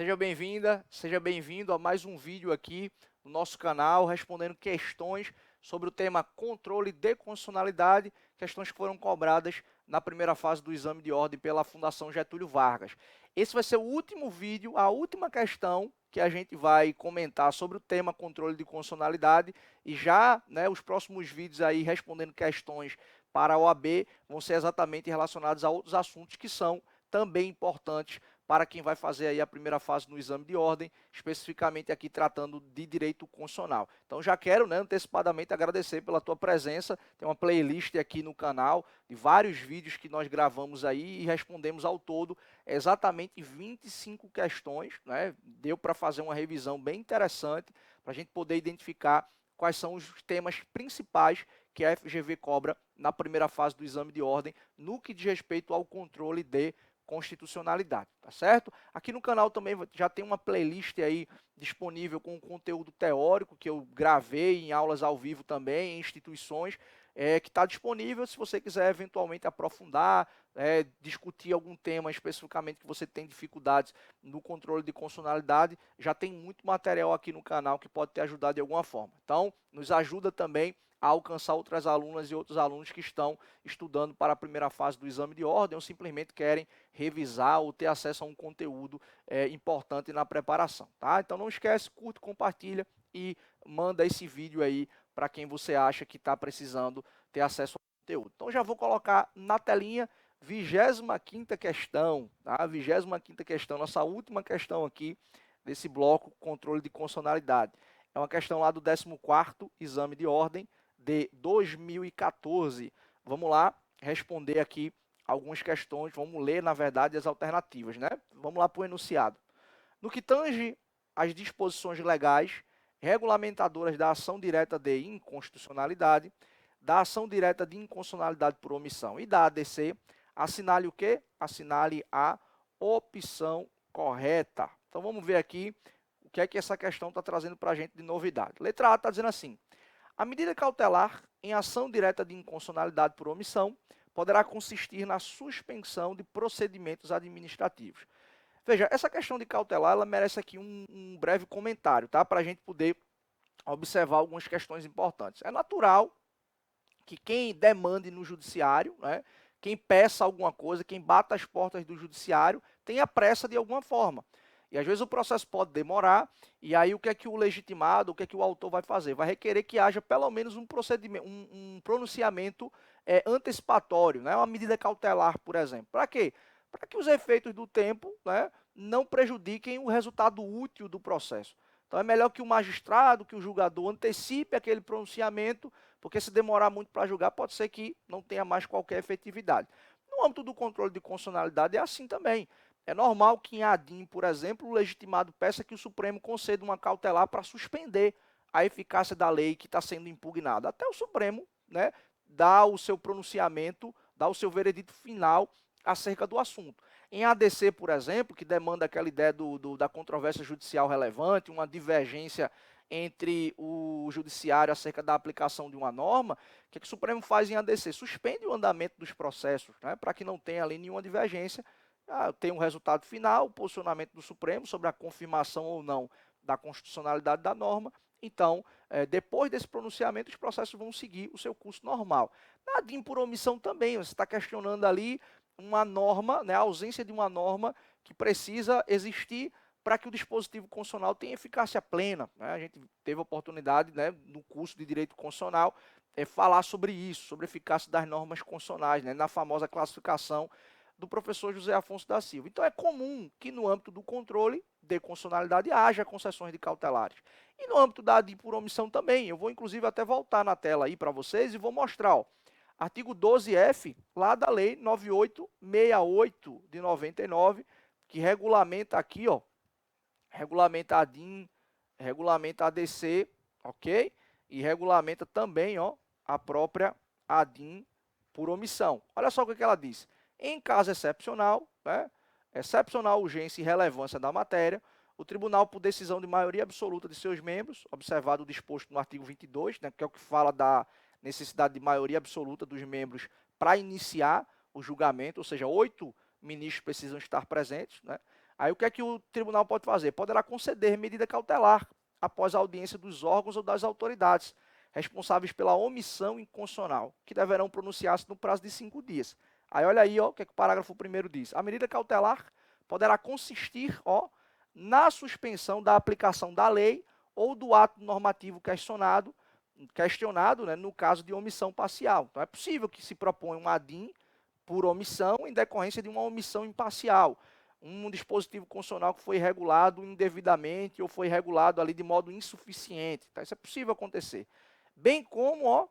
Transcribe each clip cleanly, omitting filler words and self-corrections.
seja bem-vinda, seja bem-vindo a mais um vídeo aqui no nosso canal, respondendo questões sobre o tema controle de constitucionalidade, questões que foram cobradas na primeira fase do exame de ordem pela Fundação Getúlio Vargas. Esse vai ser o último vídeo, a última questão que a gente vai comentar sobre o tema controle de constitucionalidade e já, os próximos vídeos aí respondendo questões para a OAB vão ser exatamente relacionados a outros assuntos que são também importantes para quem vai fazer aí a primeira fase no exame de ordem, especificamente aqui tratando de direito constitucional. Então já quero, antecipadamente agradecer pela tua presença. Tem uma playlist aqui no canal de vários vídeos que nós gravamos aí e respondemos ao todo exatamente 25 questões, Deu para fazer uma revisão bem interessante para a gente poder identificar quais são os temas principais que a FGV cobra na primeira fase do exame de ordem no que diz respeito ao controle de constitucionalidade, tá certo? Aqui no canal também já tem uma playlist aí disponível com conteúdo teórico que eu gravei em aulas ao vivo também, em instituições, que está disponível se você quiser eventualmente aprofundar, discutir algum tema especificamente que você tem dificuldades no controle de constitucionalidade, já tem muito material aqui no canal que pode te ajudar de alguma forma. Então, nos ajuda também a alcançar outras alunas e outros alunos que estão estudando para a primeira fase do exame de ordem ou simplesmente querem revisar ou ter acesso a um conteúdo importante na preparação, tá? Então não esquece, curte, compartilha e manda esse vídeo aí para quem você acha que está precisando ter acesso ao conteúdo. Então já vou colocar na telinha 25ª questão, tá? 25ª questão, nossa última questão aqui desse bloco, controle de constitucionalidade. É uma questão lá do 14º exame de ordem de 2014. Vamos lá responder aqui algumas questões, vamos ler, na verdade, as alternativas, Vamos lá para o enunciado. No que tange às disposições legais regulamentadoras da ação direta de inconstitucionalidade, da ação direta de inconstitucionalidade por omissão e da ADC, assinale o quê? Assinale a opção correta. Então vamos ver aqui o que é que essa questão está trazendo para a gente de novidade. Letra A está dizendo assim: a medida cautelar em ação direta de inconstitucionalidade por omissão poderá consistir na suspensão de procedimentos administrativos. Veja, essa questão de cautelar, ela merece aqui um breve comentário, tá? Para a gente poder observar algumas questões importantes. É natural que quem demande no judiciário, quem peça alguma coisa, quem bata as portas do judiciário, tenha pressa de alguma forma. E às vezes o processo pode demorar, e aí o que é que o legitimado, o que é que o autor vai fazer? Vai requerer que haja pelo menos um procedimento, um pronunciamento antecipatório, uma medida cautelar, por exemplo. Para quê? Para que os efeitos do tempo não prejudiquem o resultado útil do processo. Então é melhor que o magistrado, que o julgador antecipe aquele pronunciamento, porque se demorar muito para julgar, pode ser que não tenha mais qualquer efetividade. No âmbito do controle de constitucionalidade é assim também. É normal que em ADIM, por exemplo, o legitimado peça que o Supremo conceda uma cautelar para suspender a eficácia da lei que está sendo impugnada. Até o Supremo dá o seu pronunciamento, dá o seu veredito final acerca do assunto. Em ADC, por exemplo, que demanda aquela ideia da controvérsia judicial relevante, uma divergência entre o judiciário acerca da aplicação de uma norma, o que o Supremo faz em ADC? Suspende o andamento dos processos, para que não tenha ali nenhuma divergência. Tem um resultado final, o posicionamento do Supremo sobre a confirmação ou não da constitucionalidade da norma. Então, depois desse pronunciamento, os processos vão seguir o seu curso normal. Na ADIM por omissão também, você está questionando ali uma norma, a ausência de uma norma que precisa existir para que o dispositivo constitucional tenha eficácia plena. A gente teve a oportunidade, no curso de Direito Constitucional, falar sobre isso, sobre a eficácia das normas constitucionais, na famosa classificação do professor José Afonso da Silva. Então é comum que no âmbito do controle de constitucionalidade haja concessões de cautelares. E no âmbito da ADI por omissão também. Eu vou inclusive até voltar na tela aí para vocês e vou mostrar, artigo 12F, lá da lei 9868 de 99, que regulamenta aqui, regulamenta a ADIM, regulamenta a ADC, ok? E regulamenta também, a própria ADIM por omissão. Olha só o que ela diz. Em caso excepcional, excepcional urgência e relevância da matéria, o tribunal, por decisão de maioria absoluta de seus membros, observado o disposto no artigo 22, que é o que fala da necessidade de maioria absoluta dos membros para iniciar o julgamento, ou seja, 8 ministros precisam estar presentes, Aí o que é que o tribunal pode fazer? Poderá conceder medida cautelar após a audiência dos órgãos ou das autoridades responsáveis pela omissão inconstitucional, que deverão pronunciar-se no prazo de 5 dias. Aí olha aí, ó, o que é que o parágrafo 1º diz. A medida cautelar poderá consistir, ó, na suspensão da aplicação da lei ou do ato normativo questionado, né, no caso de omissão parcial. Então é possível que se proponha um ADIM por omissão em decorrência de uma omissão imparcial, um dispositivo constitucional que foi regulado indevidamente ou foi regulado ali de modo insuficiente. Tá? Isso é possível acontecer. Bem como, ó,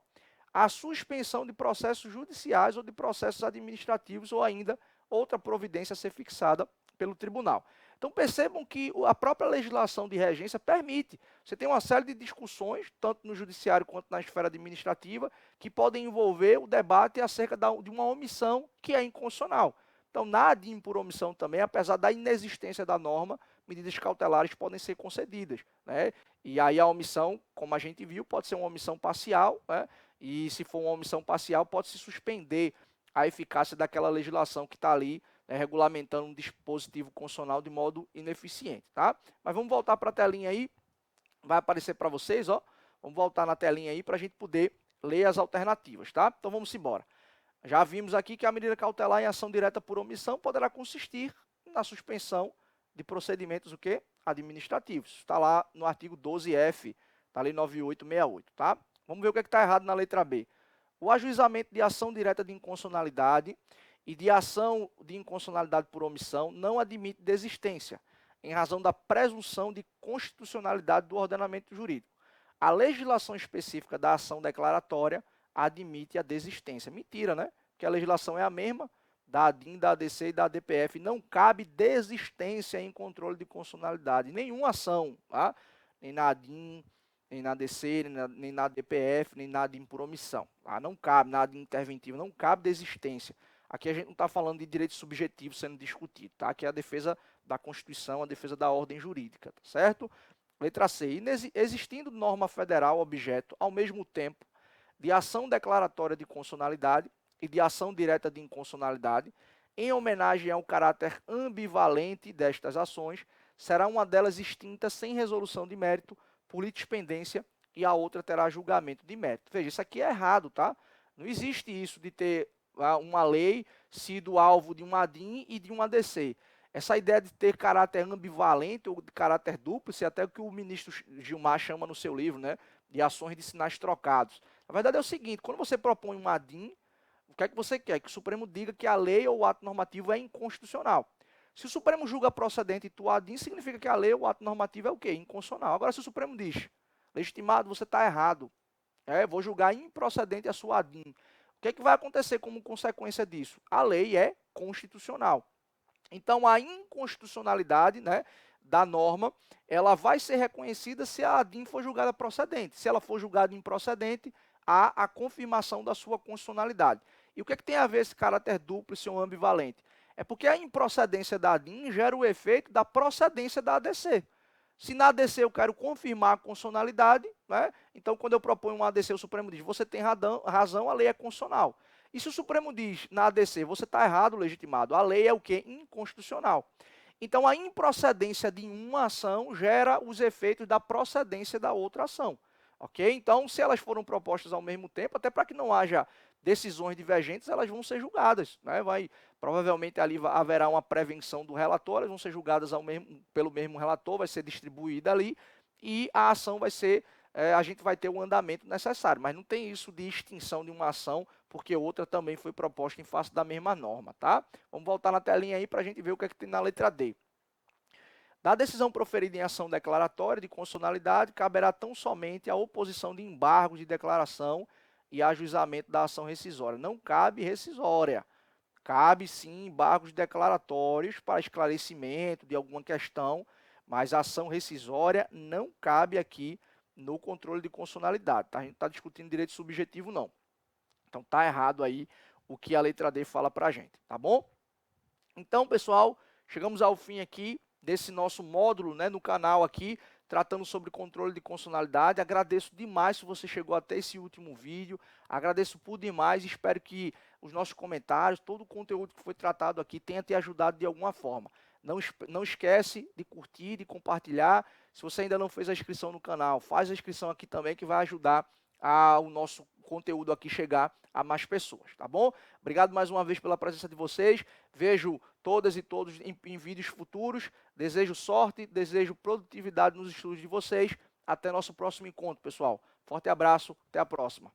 a suspensão de processos judiciais ou de processos administrativos ou ainda outra providência a ser fixada pelo tribunal. Então percebam que a própria legislação de regência permite. Você tem uma série de discussões, tanto no judiciário quanto na esfera administrativa, que podem envolver o debate acerca de uma omissão que é inconstitucional. Então, na ADIM por omissão também, apesar da inexistência da norma, medidas cautelares podem ser concedidas, né? E aí a omissão, como a gente viu, pode ser uma omissão parcial, né? E se for uma omissão parcial, pode-se suspender a eficácia daquela legislação que está ali, né, regulamentando um dispositivo constitucional de modo ineficiente, tá? Mas vamos voltar para a telinha aí, vai aparecer para vocês, ó. Vamos voltar na telinha aí para a gente poder ler as alternativas, tá? Então vamos embora. Já vimos aqui que a medida cautelar em ação direta por omissão poderá consistir na suspensão de procedimentos o quê? Administrativos. Está lá no artigo 12F, está ali 9868, tá? Vamos ver o que está errado na letra B. O ajuizamento de ação direta de inconstitucionalidade e de ação de inconstitucionalidade por omissão não admite desistência, em razão da presunção de constitucionalidade do ordenamento jurídico. A legislação específica da ação declaratória admite a desistência. Mentira, né? Porque a legislação é a mesma da ADIM, da ADC e da ADPF. Não cabe desistência em controle de constitucionalidade. Nenhuma ação, tá? Nem na ADIM, nem na ADC, nem na ADPF, nem na ADIM por omissão. Tá? Não cabe, na ADIM interventiva, não cabe desistência. Aqui a gente não está falando de direito subjetivo sendo discutido, tá? Aqui é a defesa da Constituição, a defesa da ordem jurídica, tá certo? Letra C. Existindo norma federal objeto, ao mesmo tempo, de ação declaratória de constitucionalidade e de ação direta de inconstitucionalidade, em homenagem ao caráter ambivalente destas ações, será uma delas extinta sem resolução de mérito por litispendência e a outra terá julgamento de mérito. Veja, isso aqui é errado, tá? Não existe isso de ter uma lei sido alvo de um ADIM e de um ADC. Essa ideia de ter caráter ambivalente ou de caráter duplo, isso é até o que o ministro Gilmar chama no seu livro, né, de ações de sinais trocados. Na verdade é o seguinte, quando você propõe um ADIM, o que é que você quer? Que o Supremo diga que a lei ou o ato normativo é inconstitucional. Se o Supremo julga procedente tu ADIM, significa que a lei ou o ato normativo é o quê? Inconstitucional. Agora, se o Supremo diz, legitimado, você está errado, vou julgar improcedente a sua ADIM, o que é que vai acontecer como consequência disso? A lei é constitucional. Então, a inconstitucionalidade, né, da norma, ela vai ser reconhecida se a ADIM for julgada procedente. Se ela for julgada improcedente, há a confirmação da sua constitucionalidade. E o que é que tem a ver esse caráter duplo e ser um ambivalente? É porque a improcedência da ADIM gera o efeito da procedência da ADC. Se na ADC eu quero confirmar a constitucionalidade, né, então quando eu proponho um ADC, o Supremo diz, você tem razão, a lei é constitucional. E se o Supremo diz na ADC, você está errado, legitimado, a lei é o quê? Inconstitucional. Então, a improcedência de uma ação gera os efeitos da procedência da outra ação. Ok? Então, se elas foram propostas ao mesmo tempo, até para que não haja decisões divergentes, elas vão ser julgadas. Né? Provavelmente ali haverá uma prevenção do relator, elas vão ser julgadas pelo mesmo relator, vai ser distribuída ali, e a ação vai ser, a gente vai ter o andamento necessário. Mas não tem isso de extinção de uma ação, porque outra também foi proposta em face da mesma norma. Tá? Vamos voltar na telinha aí para a gente ver o que é que tem na letra D. Da decisão proferida em ação declaratória de constitucionalidade, caberá tão somente a oposição de embargos de declaração e ajuizamento da ação rescisória. Não cabe rescisória. Cabe sim embargos declaratórios para esclarecimento de alguma questão, mas a ação rescisória não cabe aqui no controle de constitucionalidade. Tá? A gente não está discutindo direito subjetivo, não. Então está errado aí o que a letra D fala para a gente, tá bom? Então, pessoal, chegamos ao fim aqui desse nosso módulo, né, no canal aqui, tratando sobre controle de constitucionalidade. Agradeço demais se você chegou até esse último vídeo, agradeço por demais, espero que os nossos comentários, todo o conteúdo que foi tratado aqui tenha te ajudado de alguma forma. Não esquece de curtir, de compartilhar. Se você ainda não fez a inscrição no canal, faz a inscrição aqui também, que vai ajudar o nosso conteúdo aqui chegar a mais pessoas, tá bom? Obrigado mais uma vez pela presença de vocês. Vejo todas e todos em vídeos futuros. Desejo sorte, desejo produtividade nos estudos de vocês. Até nosso próximo encontro, pessoal. Forte abraço, até a próxima.